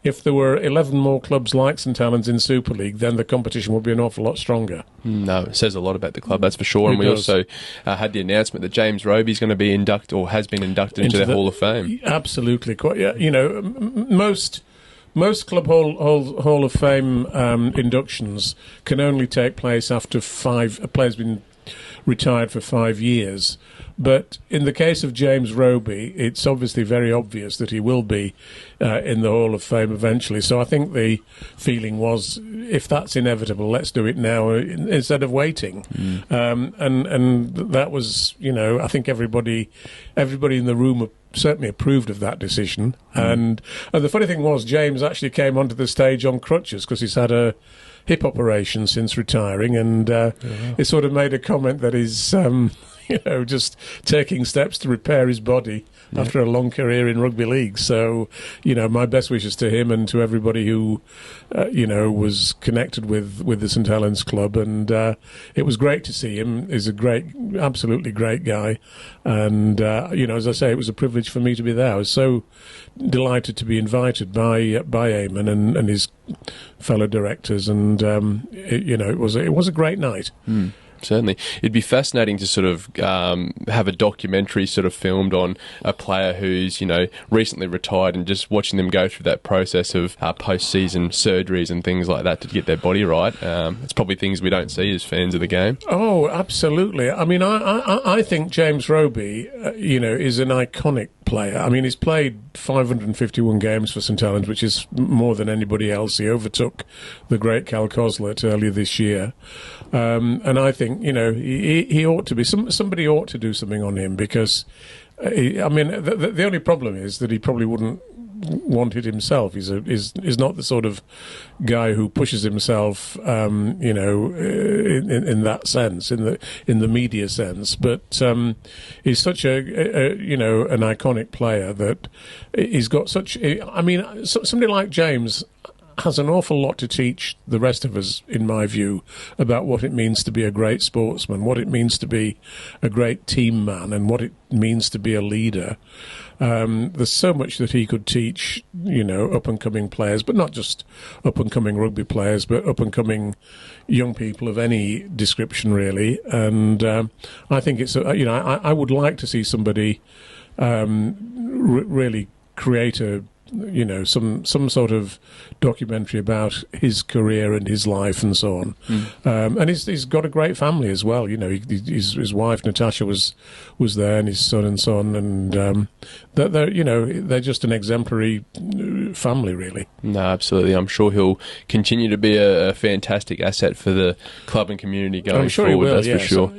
if there were 11 more clubs like St Helens in Super League, then the competition would be an awful lot stronger. No, it says a lot about the club, that's for sure. And we also had the announcement that James Roby is going to be inducted, or has been inducted into the Hall of Fame. Absolutely, quite. Yeah, you know, most club Hall of Fame inductions can only take place after a player's been retired for 5 years. But in the case of James Roby, it's obviously very obvious that he will be in the Hall of Fame eventually. So I think the feeling was, if that's inevitable, let's do it now instead of waiting. And that was, you know, I think everybody in the room certainly approved of that decision. And the funny thing was, James actually came onto the stage on crutches because he's had a hip operation since retiring, and he sort of made a comment that he's you know, just taking steps to repair his body after a long career in rugby league. So, you know, my best wishes to him and to everybody who, you know, was connected with the St Helens club. And it was great to see him. He's absolutely great guy. And, you know, as I say, it was a privilege for me to be there. I was so delighted to be invited by Eamon and his fellow directors. And, you know, it was a great night. Certainly. It'd be fascinating to sort of have a documentary sort of filmed on a player who's, you know, recently retired, and just watching them go through that process of post-season surgeries and things like that to get their body right. It's probably things we don't see as fans of the game. Oh, absolutely. I mean, I think James Roby, you know, is an iconic player. I mean, he's played 551 games for St Helens, which is more than anybody else. He overtook the great Cal Coslet earlier this year. And I think, you know, he ought to be, somebody ought to do something on him, because, I mean, the only problem is that he probably wouldn't want it himself. He's not the sort of guy who pushes himself, you know, in that sense, in the media sense. But he's such a you know, an iconic player that he's got such. I mean, somebody like James has an awful lot to teach the rest of us, in my view, about what it means to be a great sportsman, what it means to be a great team man, and what it means to be a leader. There's so much that he could teach, you know, up-and-coming players, but not just up-and-coming rugby players, but up-and-coming young people of any description, really. And I think it's, you know, I would like to see somebody really create you know, some sort of documentary about his career and his life and so on. And he's got a great family as well. You know, his wife Natasha was there, and his son and so on. And they're you know, they're just an exemplary family, really. No, absolutely. I'm sure he'll continue to be a fantastic asset for the club and community going forward. That's for sure.